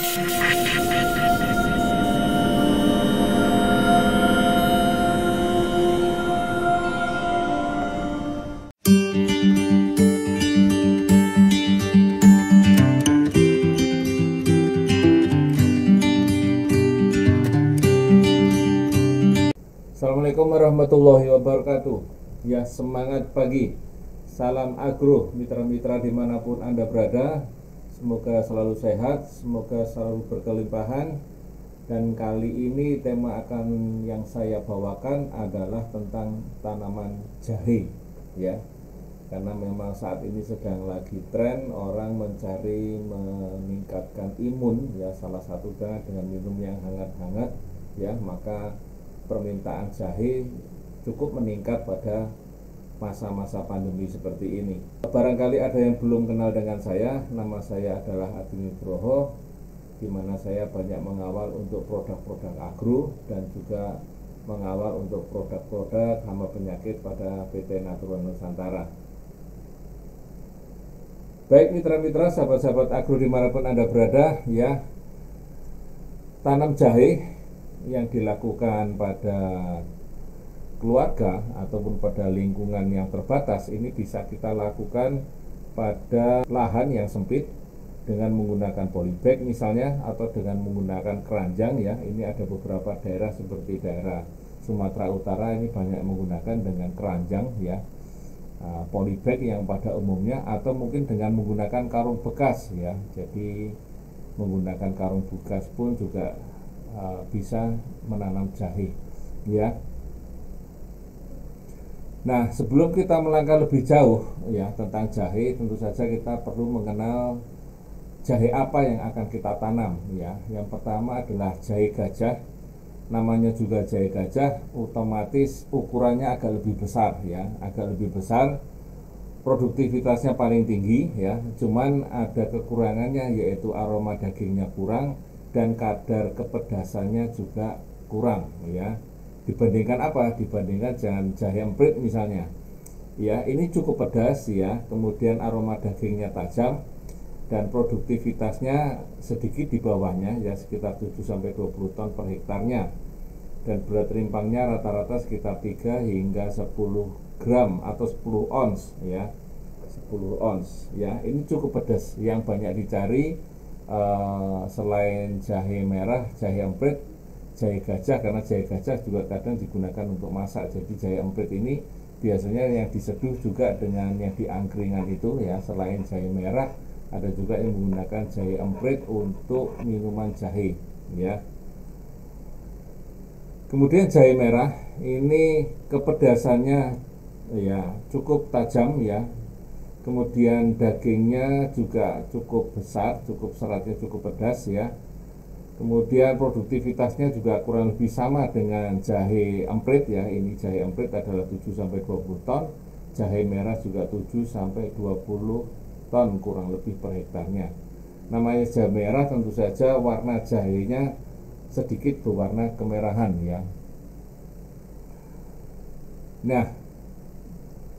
Assalamualaikum warahmatullahi wabarakatuh. Ya, semangat pagi. Salam agro, mitra-mitra dimanapun Anda berada. Semoga selalu sehat, semoga selalu berkelimpahan. Dan kali ini tema yang saya bawakan adalah tentang tanaman jahe, ya. Karena memang saat ini sedang lagi tren orang mencari meningkatkan imun, ya, salah satunya dengan minum yang hangat-hangat, ya. Maka permintaan jahe cukup meningkat pada masa-masa pandemi seperti ini. Barangkali ada yang belum kenal dengan saya, nama saya adalah Adi Nugroho, di mana saya banyak mengawal untuk produk-produk agro dan juga mengawal untuk produk-produk hama penyakit pada PT Natural Nusantara. Baik mitra-mitra, sahabat-sahabat agro dimanapun Anda berada, ya, tanam jahe yang dilakukan pada keluarga ataupun pada lingkungan yang terbatas ini bisa kita lakukan pada lahan yang sempit dengan menggunakan polybag misalnya, atau dengan menggunakan keranjang, ya. Ini ada beberapa daerah seperti daerah Sumatera Utara ini banyak menggunakan dengan keranjang, ya, polybag yang pada umumnya, atau mungkin dengan menggunakan karung bekas, ya. Jadi menggunakan karung bekas pun juga bisa menanam jahe, ya. Nah, sebelum kita melangkah lebih jauh, ya, tentang jahe, tentu saja kita perlu mengenal jahe apa yang akan kita tanam, ya. Yang pertama adalah jahe gajah. Namanya juga jahe gajah, otomatis ukurannya agak lebih besar, ya, agak lebih besar. Produktivitasnya paling tinggi, ya. Cuman ada kekurangannya, yaitu aroma dagingnya kurang dan kadar kepedasannya juga kurang, ya. Dibandingkan apa? Dibandingkan dengan jahe emprit misalnya. Ya, ini cukup pedas, ya. Kemudian aroma dagingnya tajam dan produktivitasnya sedikit di bawahnya, ya, sekitar 7-20 ton per hektarnya. Dan berat rimpangnya rata-rata sekitar 3 hingga 10 gram atau 10 ons, ya. 10 ons, ya. Ini cukup pedas, yang banyak dicari selain jahe merah, jahe emprit, jahe gajah, karena jahe gajah juga kadang digunakan untuk masak. Jadi jahe emprit ini biasanya yang diseduh juga dengan yang di angkringan itu, ya. Selain jahe merah, ada juga yang menggunakan jahe emprit untuk minuman jahe, ya. Kemudian jahe merah ini kepedasannya, ya, cukup tajam, ya. Kemudian dagingnya juga cukup besar, cukup seratnya cukup pedas, ya. Kemudian produktivitasnya juga kurang lebih sama dengan jahe emprit, ya. Ini jahe emprit adalah 7-20 ton, jahe merah juga 7-20 ton kurang lebih per hektarnya. Namanya jahe merah, tentu saja warna jahenya sedikit berwarna kemerahan, ya. Nah,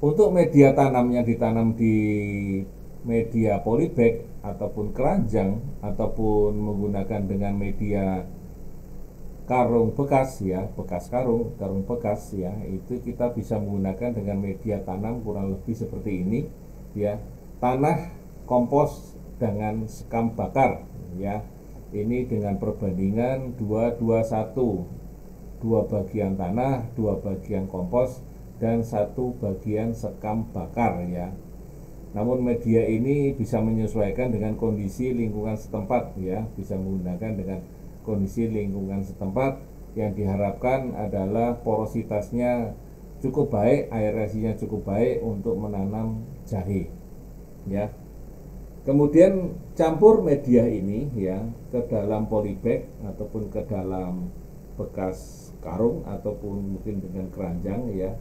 untuk media tanam yang ditanam di media polybag ataupun keranjang ataupun menggunakan dengan media karung bekas, ya, bekas karung bekas, ya, itu kita bisa menggunakan dengan media tanam kurang lebih seperti ini, ya. Tanah kompos dengan sekam bakar, ya. Ini dengan perbandingan 2-2-1, 2 bagian tanah, 2 bagian kompos dan 1 bagian sekam bakar, ya. Namun media ini bisa menyesuaikan dengan kondisi lingkungan setempat, ya. Bisa menggunakan dengan kondisi lingkungan setempat. Yang diharapkan adalah porositasnya cukup baik, aerasinya cukup baik untuk menanam jahe, ya. Kemudian campur media ini, ya, ke dalam polybag ataupun ke dalam bekas karung ataupun mungkin dengan keranjang, ya.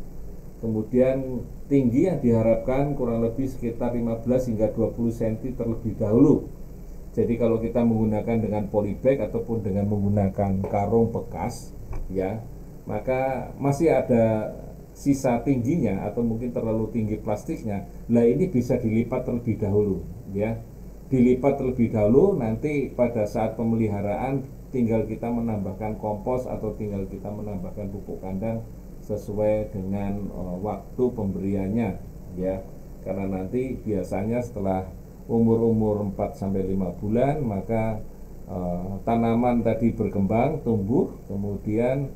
Kemudian tinggi yang diharapkan kurang lebih sekitar 15 hingga 20 cm terlebih dahulu. Jadi kalau kita menggunakan dengan polybag ataupun dengan menggunakan karung bekas, ya, maka masih ada sisa tingginya atau mungkin terlalu tinggi plastiknya. Nah, ini bisa dilipat terlebih dahulu, ya. dilipat terlebih dahulu, nanti pada saat pemeliharaan tinggal kita menambahkan kompos atau tinggal kita menambahkan pupuk kandang sesuai dengan waktu pemberiannya ya. Karena nanti biasanya setelah umur 4 sampai 5 bulan maka tanaman tadi berkembang, tumbuh, kemudian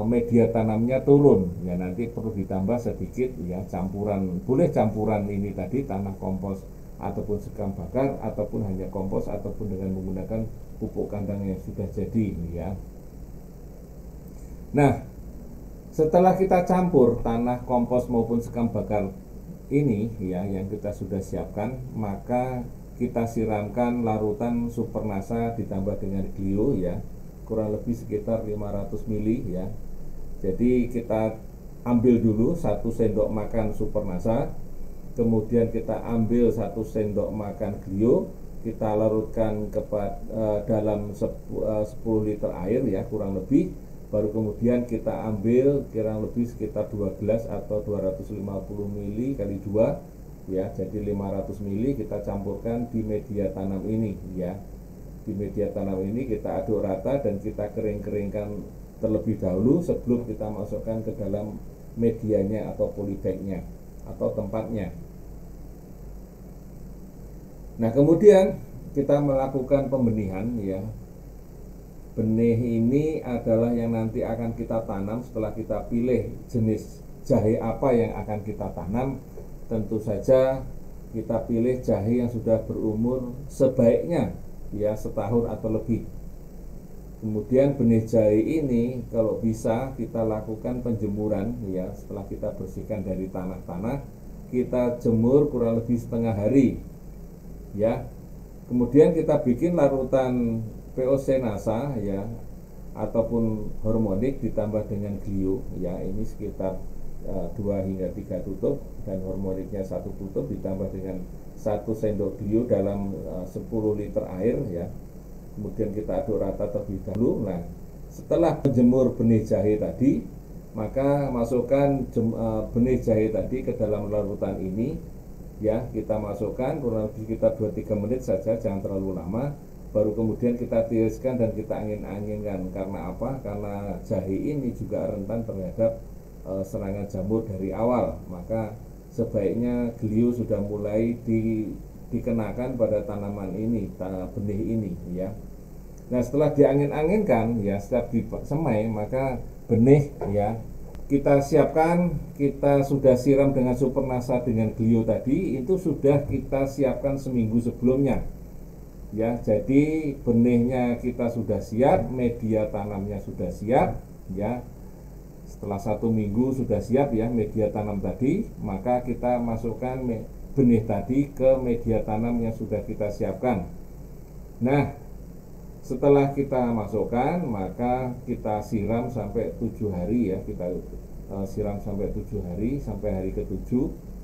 media tanamnya turun ya, nanti perlu ditambah sedikit ya, campuran, boleh campuran ini tadi tanah kompos ataupun sekam bakar ataupun hanya kompos ataupun dengan menggunakan pupuk kandang yang sudah jadi ya. Nah, setelah kita campur tanah kompos maupun sekam bakar ini ya yang kita sudah siapkan, maka kita siramkan larutan Supernasa ditambah dengan Glio ya, kurang lebih sekitar 500 ml ya. Jadi kita ambil dulu 1 sendok makan Supernasa, kemudian kita ambil 1 sendok makan Glio, kita larutkan dalam 10 liter air ya kurang lebih, baru kemudian kita ambil kurang lebih sekitar 2 gelas atau 250 ml kali 2 ya, jadi 500 ml kita campurkan di media tanam ini ya. Di media tanam ini kita aduk rata dan kita kering-keringkan terlebih dahulu sebelum kita masukkan ke dalam medianya atau polybagnya atau tempatnya. Nah, kemudian kita melakukan pembenihan ya. Benih ini adalah yang nanti akan kita tanam setelah kita pilih jenis jahe apa yang akan kita tanam. Tentu saja kita pilih jahe yang sudah berumur sebaiknya ya setahun atau lebih. Kemudian benih jahe ini kalau bisa kita lakukan penjemuran ya, setelah kita bersihkan dari tanah-tanah, kita jemur kurang lebih setengah hari ya. Kemudian kita bikin larutan POC Nasa ya ataupun hormonik ditambah dengan Glio ya, ini sekitar 2 hingga 3 tutup, dan hormoniknya 1 tutup ditambah dengan 1 sendok Glio dalam 10 liter air ya. Kemudian kita aduk rata terlebih dahulu. Nah, setelah menjemur benih jahe tadi, maka masukkan benih jahe tadi ke dalam larutan ini ya. Kita masukkan kurang lebih sekitar 2-3 menit saja, jangan terlalu lama. Baru kemudian kita tiriskan dan kita angin-anginkan. Karena apa? Karena jahe ini juga rentan terhadap serangan jamur dari awal. Maka sebaiknya Glio sudah mulai dikenakan pada tanaman ini, benih ini ya. Nah, setelah diangin-anginkan ya, setiap disemai, maka benih ya kita siapkan, kita sudah siram dengan Supernasa dengan Glio tadi, itu sudah kita siapkan seminggu sebelumnya ya. Jadi benihnya kita sudah siap, media tanamnya sudah siap ya. Setelah 1 minggu sudah siap ya media tanam tadi, maka kita masukkan benih tadi ke media tanam yang sudah kita siapkan. Nah, setelah kita masukkan, maka kita siram sampai 7 hari ya. Kita siram sampai 7 hari, sampai hari ke-7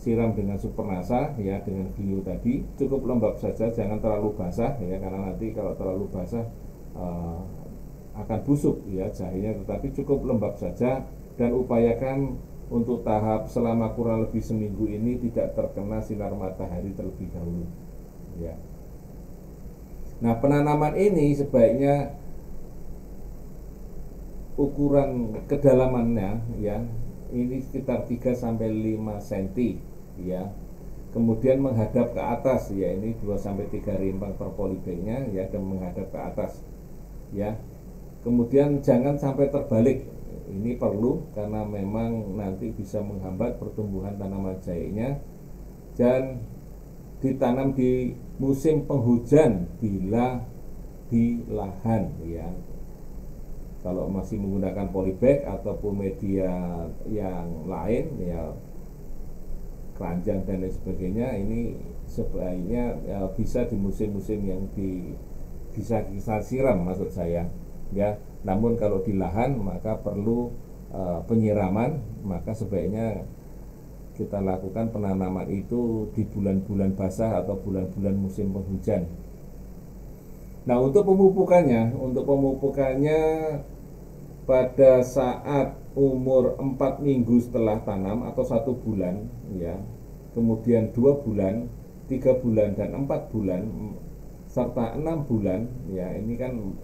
siram dengan Supernasa ya, dengan Glio tadi. Cukup lembab saja, jangan terlalu basah ya, karena nanti kalau terlalu basah akan busuk ya jahenya. Tetapi cukup lembab saja, dan upayakan untuk tahap selama kurang lebih seminggu ini tidak terkena sinar matahari terlebih dahulu ya. Nah, penanaman ini sebaiknya ukuran kedalamannya ya ini sekitar 3-5 cm ya. Kemudian menghadap ke atas ya, ini 2-3 rimpang per polybagnya ya, dan menghadap ke atas ya. Kemudian jangan sampai terbalik. Ini perlu karena memang nanti bisa menghambat pertumbuhan tanaman jahenya, dan ditanam di musim penghujan bila di lahan ya. Kalau masih menggunakan polybag ataupun media yang lain ya, keranjang dan lain sebagainya, ini sebaiknya ya, bisa di musim-musim yang bisa kita siram maksud saya ya. Namun kalau di lahan maka perlu penyiraman, maka sebaiknya kita lakukan penanaman itu di bulan-bulan basah atau bulan-bulan musim penghujan. Nah, untuk pemupukannya pada saat umur 4 minggu setelah tanam atau 1 bulan ya, kemudian 2 bulan, 3 bulan dan 4 bulan, serta 6 bulan, ya ini kan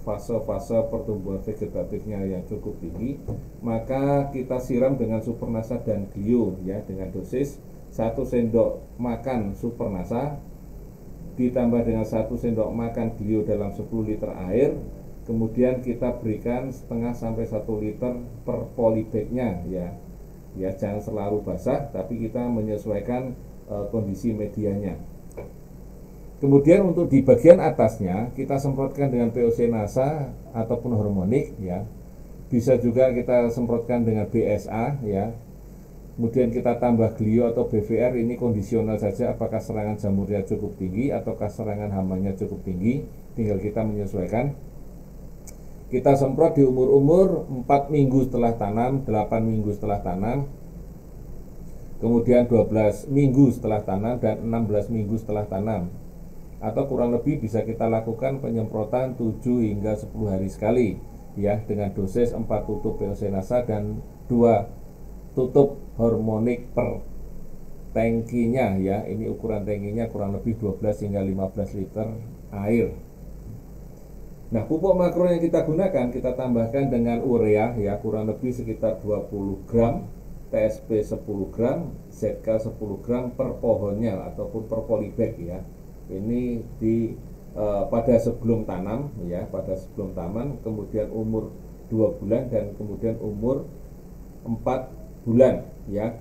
fase-fase pertumbuhan vegetatifnya yang cukup tinggi, maka kita siram dengan Supernasa dan Glio ya, dengan dosis 1 sendok makan Supernasa ditambah dengan 1 sendok makan Glio dalam 10 liter air. Kemudian kita berikan setengah sampai 1 liter per polybagnya ya. Ya jangan selalu basah, tapi kita menyesuaikan kondisi medianya. Kemudian untuk di bagian atasnya kita semprotkan dengan POC Nasa ataupun hormonik ya. Bisa juga kita semprotkan dengan BSA ya. Kemudian kita tambah Glio atau BVR, ini kondisional saja apakah serangan jamurnya cukup tinggi ataukah serangan hamanya cukup tinggi, tinggal kita menyesuaikan. Kita semprot di umur-umur 4 minggu setelah tanam, 8 minggu setelah tanam, kemudian 12 minggu setelah tanam, dan 16 minggu setelah tanam. Atau kurang lebih bisa kita lakukan penyemprotan 7 hingga 10 hari sekali ya, dengan dosis 4 tutup POC Nasa dan 2 tutup hormonik per tangkinya ya. Ini ukuran tangkinya kurang lebih 12 hingga 15 liter air. Nah, pupuk makro yang kita gunakan, kita tambahkan dengan urea ya, kurang lebih sekitar 20 gram, TSP 10 gram, ZK 10 gram per pohonnya ataupun per polybag ya. Ini pada sebelum tanam ya, pada sebelum tanam, kemudian umur 2 bulan dan kemudian umur 4 bulan ya.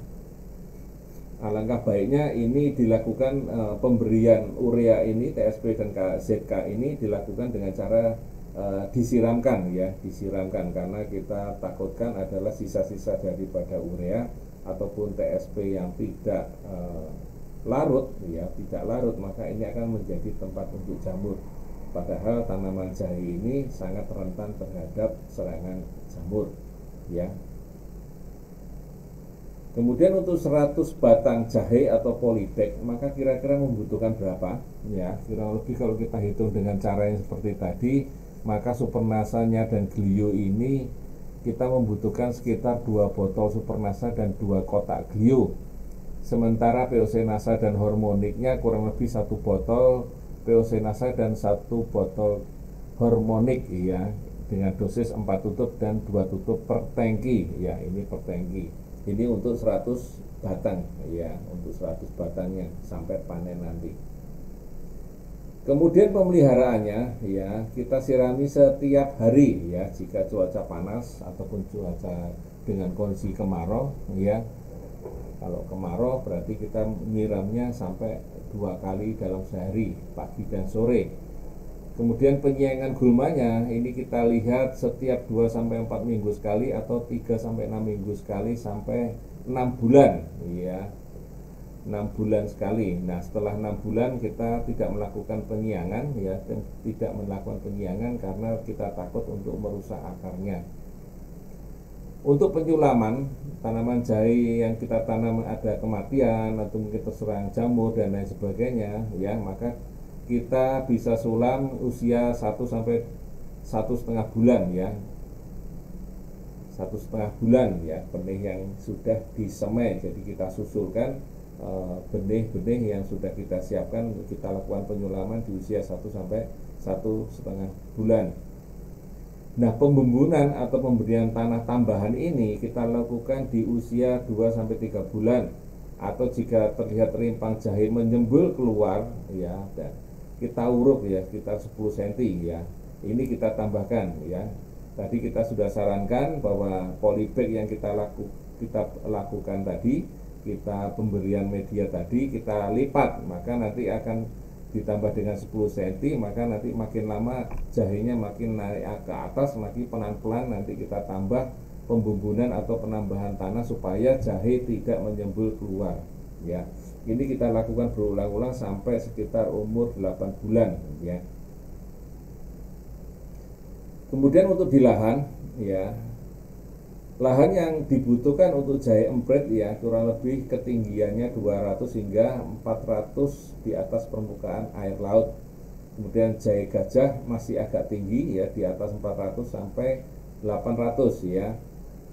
Alangkah baiknya ini dilakukan pemberian urea ini, TSP dan ZK ini dilakukan dengan cara disiramkan ya, disiramkan, karena kita takutkan adalah sisa-sisa daripada urea ataupun TSP yang tidak larut ya, tidak larut, maka ini akan menjadi tempat untuk jamur. Padahal tanaman jahe ini sangat rentan terhadap serangan jamur ya. Kemudian untuk 100 batang jahe atau polybag, maka kira-kira membutuhkan berapa? Ya, kurang lebih kalau kita hitung dengan cara yang seperti tadi, maka Supernasanya dan Glio ini kita membutuhkan sekitar 2 botol Supernasa dan 2 kotak Glio. Sementara POC Nasa dan hormoniknya kurang lebih 1 botol POC Nasa dan 1 botol hormonik ya, dengan dosis 4 tutup dan 2 tutup per tangki ya, ini per tangki. Ini untuk 100 batang ya, untuk 100 batangnya sampai panen nanti. Kemudian pemeliharaannya ya, kita sirami setiap hari ya, jika cuaca panas ataupun cuaca dengan kondisi kemarau ya. Kalau kemarau berarti kita nyiramnya sampai 2 kali dalam sehari, pagi dan sore. Kemudian penyiangan gulmanya ini kita lihat setiap 2-4 minggu sekali atau 3-6 minggu sekali sampai 6 bulan ya. 6 bulan sekali. Nah, setelah 6 bulan kita tidak melakukan penyiangan ya, tidak melakukan penyiangan karena kita takut untuk merusak akarnya. Untuk penyulaman tanaman jahe yang kita tanam ada kematian atau mungkin terserang jamur dan lain sebagainya ya, maka kita bisa sulam usia 1 sampai 1,5 bulan ya, 1,5 bulan ya, benih yang sudah disemai. Jadi kita susulkan benih-benih yang sudah kita siapkan, kita lakukan penyulaman di usia 1 sampai 1,5 bulan. Nah, pembumbunan atau pemberian tanah tambahan ini kita lakukan di usia 2 sampai 3 bulan, atau jika terlihat rimpang jahe menyembul keluar ya, dan kita uruk ya sekitar 10 cm ya, ini kita tambahkan ya. Tadi kita sudah sarankan bahwa polybag yang kita lakukan tadi, kita pemberian media tadi kita lipat, maka nanti akan ditambah dengan 10 cm, maka nanti makin lama jahenya makin naik ke atas, makin pelan-pelan nanti kita tambah pembumbunan atau penambahan tanah supaya jahe tidak menyembul keluar ya. Ini kita lakukan berulang-ulang sampai sekitar umur 8 bulan ya. Kemudian untuk di lahan ya, lahan yang dibutuhkan untuk jahe emprit ya, kurang lebih ketinggiannya 200 hingga 400 di atas permukaan air laut. Kemudian jahe gajah masih agak tinggi ya, di atas 400 sampai 800 ya.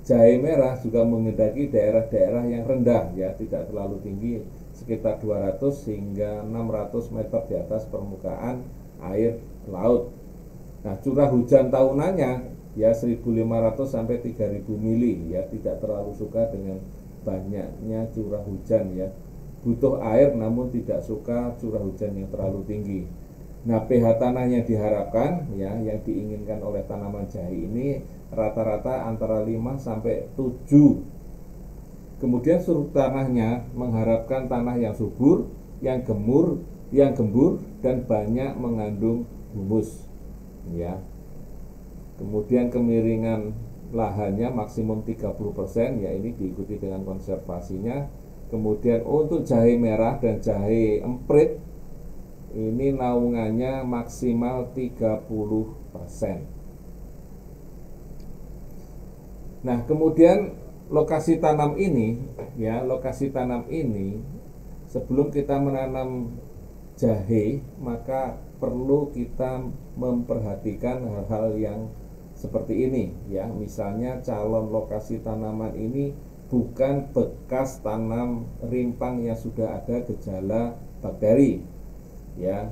Jahe merah juga mendaki daerah-daerah yang rendah ya, tidak terlalu tinggi, sekitar 200 hingga 600 meter di atas permukaan air laut. Nah, curah hujan tahunannya ya 1.500 sampai 3.000 mili ya, tidak terlalu suka dengan banyaknya curah hujan ya. Butuh air namun tidak suka curah hujan yang terlalu tinggi. Nah, pH tanah yang diharapkan ya, yang diinginkan oleh tanaman jahe ini rata-rata antara 5 sampai 7. Kemudian struktur tanahnya mengharapkan tanah yang subur, yang gembur dan banyak mengandung humus ya. Kemudian kemiringan lahannya maksimum 30% ya, ini diikuti dengan konservasinya. Kemudian untuk jahe merah dan jahe emprit ini naungannya maksimal 30%. Nah, kemudian lokasi tanam ini ya, lokasi tanam ini sebelum kita menanam jahe maka perlu kita memperhatikan hal-hal yang seperti ini ya. Misalnya calon lokasi tanaman ini bukan bekas tanam rimpang yang sudah ada gejala bakteri ya.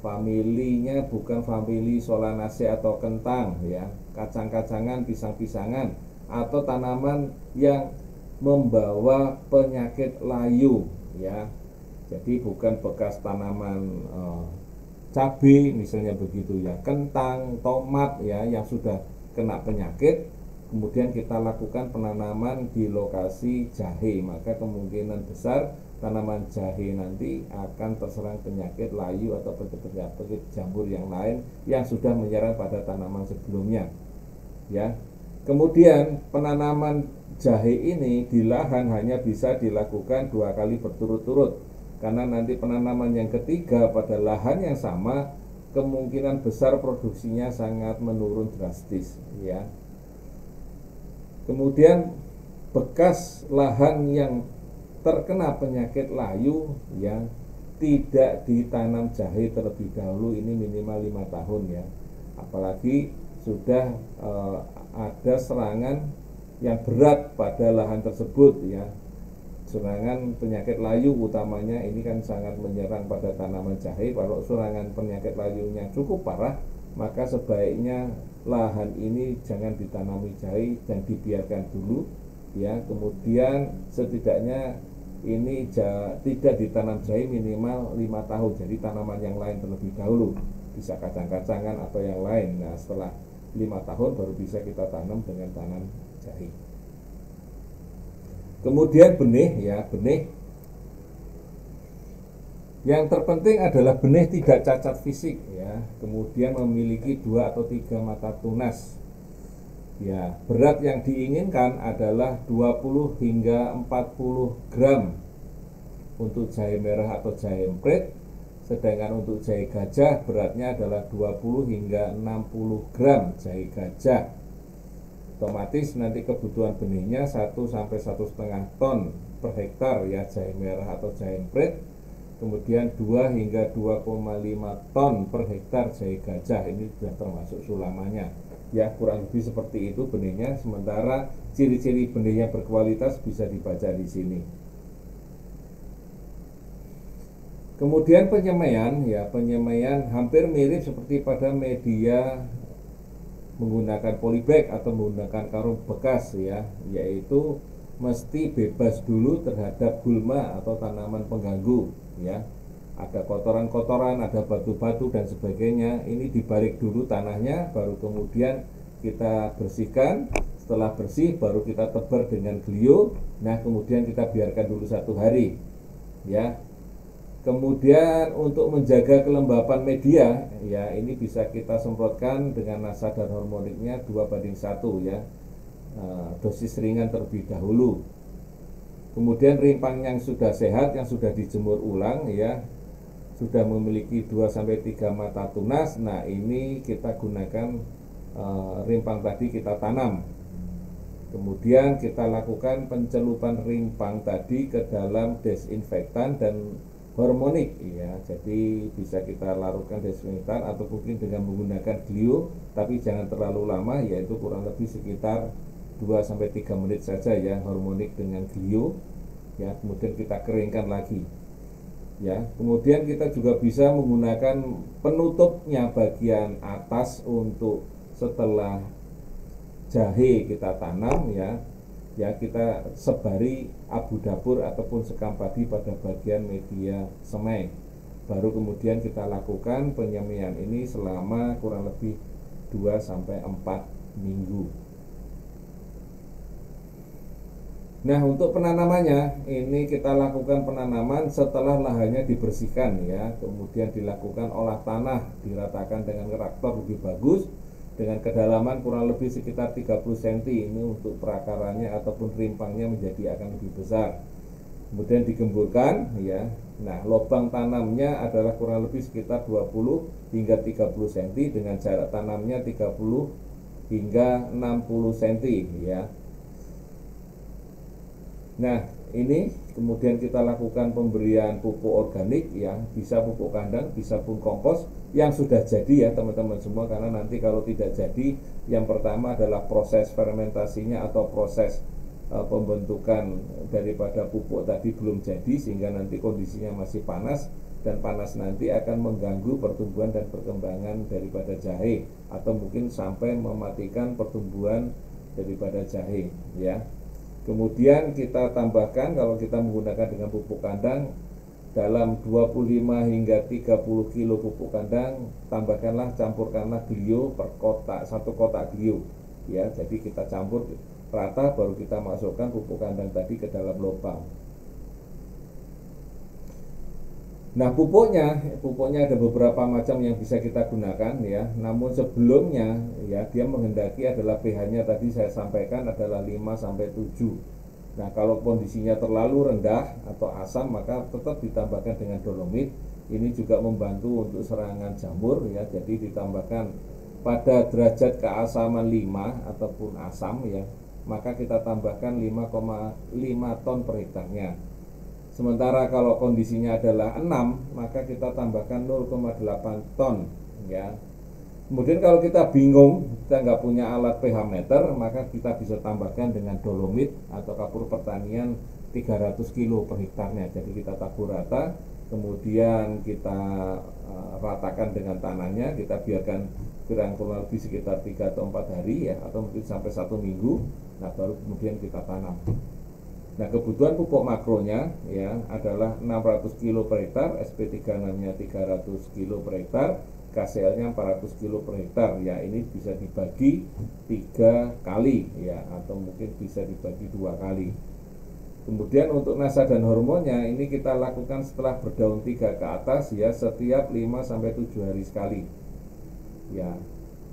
Familinya bukan famili Solanaceae atau kentang ya, kacang-kacangan, pisang-pisangan, atau tanaman yang membawa penyakit layu ya. Jadi bukan bekas tanaman cabai misalnya begitu ya, kentang, tomat ya, yang sudah kena penyakit, kemudian kita lakukan penanaman di lokasi jahe, maka kemungkinan besar tanaman jahe nanti akan terserang penyakit layu atau penyakit jamur yang lain yang sudah menyerang pada tanaman sebelumnya ya. Kemudian penanaman jahe ini di lahan hanya bisa dilakukan 2 kali berturut-turut, karena nanti penanaman yang ketiga pada lahan yang sama kemungkinan besar produksinya sangat menurun drastis ya. Kemudian bekas lahan yang terkena penyakit layu yang tidak ditanam jahe terlebih dahulu ini minimal 5 tahun ya. Apalagi sudah ada serangan yang berat pada lahan tersebut ya. Serangan penyakit layu utamanya ini kan sangat menyerang pada tanaman jahe. Kalau serangan penyakit layunya cukup parah, maka sebaiknya lahan ini jangan ditanami jahe dan dibiarkan dulu ya. Kemudian setidaknya ini tidak ditanam jahe minimal 5 tahun. Jadi tanaman yang lain terlebih dahulu, bisa kacang-kacangan atau yang lain. Nah, setelah 5 tahun baru bisa kita tanam dengan tanam jahe. Kemudian benih ya, benih yang terpenting adalah benih tidak cacat fisik ya, kemudian memiliki 2 atau 3 mata tunas ya. Berat yang diinginkan adalah 20 hingga 40 gram untuk jahe merah atau jahe emprit, sedangkan untuk jahe gajah beratnya adalah 20 hingga 60 gram jahe gajah. Otomatis nanti kebutuhan benihnya 1 sampai 1,5 ton per hektar ya, jahe merah atau jahe emprit. Kemudian 2 hingga 2,5 ton per hektar jahe gajah, ini sudah termasuk sulamanya ya. Kurang lebih seperti itu benihnya. Sementara ciri-ciri benihnya berkualitas bisa dibaca di sini. Kemudian penyemaian ya, penyemaian hampir mirip seperti pada media menggunakan polybag atau menggunakan karung bekas ya, yaitu mesti bebas dulu terhadap gulma atau tanaman pengganggu ya. Ada kotoran-kotoran, ada batu-batu dan sebagainya, ini dibarik dulu tanahnya, baru kemudian kita bersihkan. Setelah bersih baru kita tebar dengan glio. Nah, kemudian kita biarkan dulu 1 hari ya. Kemudian untuk menjaga kelembapan media ya, ini bisa kita semprotkan dengan nasa dan hormoniknya 2:1 ya. Dosis ringan terlebih dahulu. Kemudian rimpang yang sudah sehat, yang sudah dijemur ulang ya, sudah memiliki 2 sampai 3 mata tunas. Nah, ini kita gunakan rimpang tadi kita tanam. Kemudian kita lakukan pencelupan rimpang tadi ke dalam desinfektan dan hormonik ya. Jadi bisa kita larutkan desinfektan atau mungkin dengan menggunakan glio, tapi jangan terlalu lama, yaitu kurang lebih sekitar 2 sampai 3 menit saja ya, hormonik dengan glio ya. Kemudian kita keringkan lagi. ya. Kemudian kita juga bisa menggunakan penutupnya bagian atas untuk setelah jahe kita tanam, ya kita sebari abu dapur ataupun sekam padi pada bagian media semai. Baru kemudian kita lakukan penyemaian ini selama kurang lebih 2-4 minggu. Nah, untuk penanamannya ini kita lakukan penanaman setelah lahannya dibersihkan, ya. Kemudian dilakukan olah tanah, diratakan dengan traktor lebih bagus dengan kedalaman kurang lebih sekitar 30 cm. Ini untuk perakarannya ataupun rimpangnya menjadi akan lebih besar. Kemudian digemburkan, ya. Nah, lubang tanamnya adalah kurang lebih sekitar 20 hingga 30 cm dengan jarak tanamnya 30 hingga 60 cm, ya. Nah, ini kemudian kita lakukan pemberian pupuk organik, ya, bisa pupuk kandang, bisa pun kompos yang sudah jadi, ya teman-teman semua. Karena nanti kalau tidak jadi, yang pertama adalah proses fermentasinya atau proses pembentukan daripada pupuk tadi belum jadi, sehingga nanti kondisinya masih panas, dan panas nanti akan mengganggu pertumbuhan dan perkembangan daripada jahe, atau mungkin sampai mematikan pertumbuhan daripada jahe, ya. Kemudian kita tambahkan, kalau kita menggunakan dengan pupuk kandang, dalam 25 hingga 30 kilo pupuk kandang, campurkanlah glio per kotak, 1 kotak glio, ya. Jadi kita campur rata, baru kita masukkan pupuk kandang tadi ke dalam lubang. Nah, pupuknya ada beberapa macam yang bisa kita gunakan, ya. Namun sebelumnya, ya, dia menghendaki adalah pH-nya tadi saya sampaikan adalah 5-7. Nah, kalau kondisinya terlalu rendah atau asam, maka tetap ditambahkan dengan dolomit. Ini juga membantu untuk serangan jamur, ya. Jadi ditambahkan pada derajat keasaman 5 ataupun asam, ya, maka kita tambahkan 5,5 ton per hektarnya. Sementara kalau kondisinya adalah 6, maka kita tambahkan 0,8 ton, ya. Kemudian kalau kita bingung, kita nggak punya alat pH meter, maka kita bisa tambahkan dengan dolomit atau kapur pertanian 300 kilo per hektarnya. Jadi kita tabur rata, kemudian kita ratakan dengan tanahnya, kita biarkan kurang lebih sekitar 3 atau 4 hari, ya, atau mungkin sampai 1 minggu. Nah, baru kemudian kita tanam. Nah, kebutuhan pupuk makronya, ya, adalah 600 kilo per hektar, SP36-nya 300 kilo per hektar, KCL-nya 400 kilo per hektar. Ya, ini bisa dibagi 3 kali, ya, atau mungkin bisa dibagi 2 kali. Kemudian untuk nasa dan hormonnya ini kita lakukan setelah berdaun 3 ke atas, ya, setiap 5-7 hari sekali. Ya,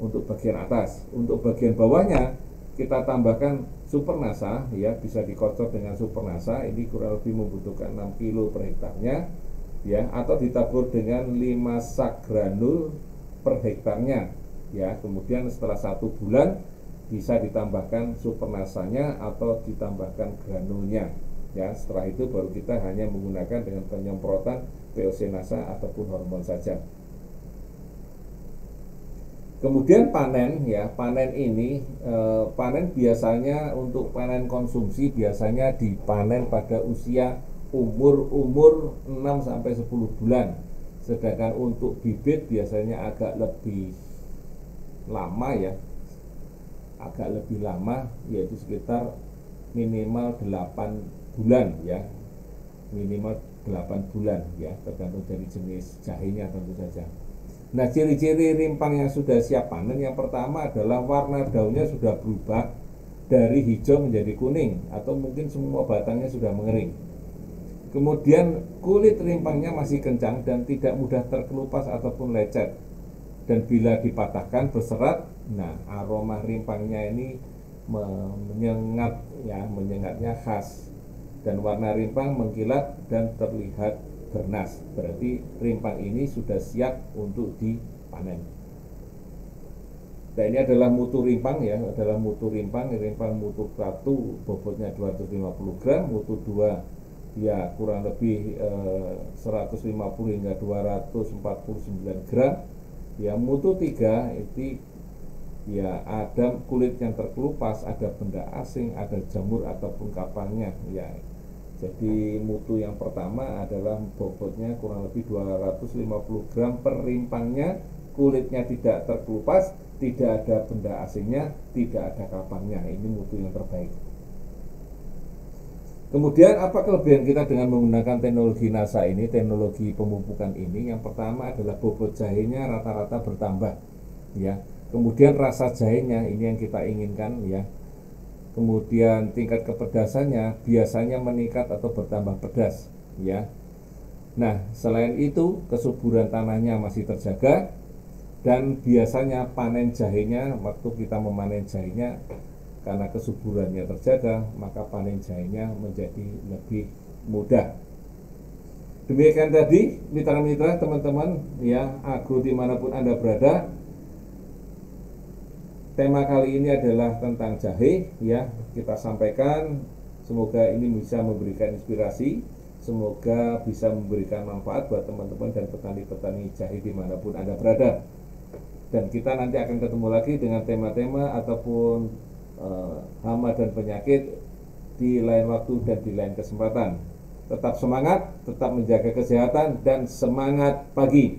untuk bagian atas. Untuk bagian bawahnya kita tambahkan super nasa, ya, bisa dikocok dengan super nasa. Ini kurang lebih membutuhkan 6 kilo per hektarnya, ya, atau ditabur dengan 5 sak granul per hektarnya, ya. Kemudian setelah 1 bulan bisa ditambahkan super nasanya atau ditambahkan granulnya, ya. Setelah itu baru kita hanya menggunakan dengan penyemprotan VOC nasa ataupun hormon saja. Kemudian panen, ya, panen ini panen biasanya untuk panen konsumsi biasanya dipanen pada usia umur 6-10 bulan. Sedangkan untuk bibit biasanya agak lebih lama, ya. Agak lebih lama, yaitu sekitar minimal 8 bulan, ya. Minimal 8 bulan, ya, tergantung dari jenis jahenya tentu saja. Nah, ciri-ciri rimpang yang sudah siap panen, yang pertama adalah warna daunnya sudah berubah dari hijau menjadi kuning, atau mungkin semua batangnya sudah mengering. Kemudian kulit rimpangnya masih kencang dan tidak mudah terkelupas ataupun lecet. Dan bila dipatahkan berserat, nah, aroma rimpangnya ini menyengat, ya, menyengatnya khas. Dan warna rimpang mengkilat dan terlihat bernas, berarti rimpang ini sudah siap untuk dipanen. Nah, ini adalah mutu rimpang, ya, adalah mutu rimpang mutu 1 bobotnya 250 gram, mutu 2 ya kurang lebih 150 hingga 249 gram, ya. Mutu 3 itu, ya, ada kulit yang terkelupas, ada benda asing, ada jamur ataupun kapangnya, ya. Jadi mutu yang pertama adalah bobotnya kurang lebih 250 gram per rimpangnya, kulitnya tidak terkelupas, tidak ada benda asingnya, tidak ada kapangnya. Ini mutu yang terbaik. Kemudian apa kelebihan kita dengan menggunakan teknologi NASA ini, teknologi pemupukan ini? Yang pertama adalah bobot jahenya rata-rata bertambah, ya. Kemudian rasa jahenya ini yang kita inginkan, ya. Kemudian tingkat kepedasannya biasanya meningkat atau bertambah pedas, ya. Nah, selain itu kesuburan tanahnya masih terjaga, dan biasanya panen jahenya, waktu kita memanen jahenya, karena kesuburannya terjaga, maka panen jahenya menjadi lebih mudah. Demikian tadi mitra-mitra, teman-teman, ya, agro dimanapun Anda berada. Tema kali ini adalah tentang jahe, ya, kita sampaikan. Semoga ini bisa memberikan inspirasi, semoga bisa memberikan manfaat buat teman-teman dan petani-petani jahe dimanapun Anda berada. Dan kita nanti akan ketemu lagi dengan tema-tema ataupun hama dan penyakit di lain waktu dan di lain kesempatan. Tetap semangat, tetap menjaga kesehatan, dan semangat pagi.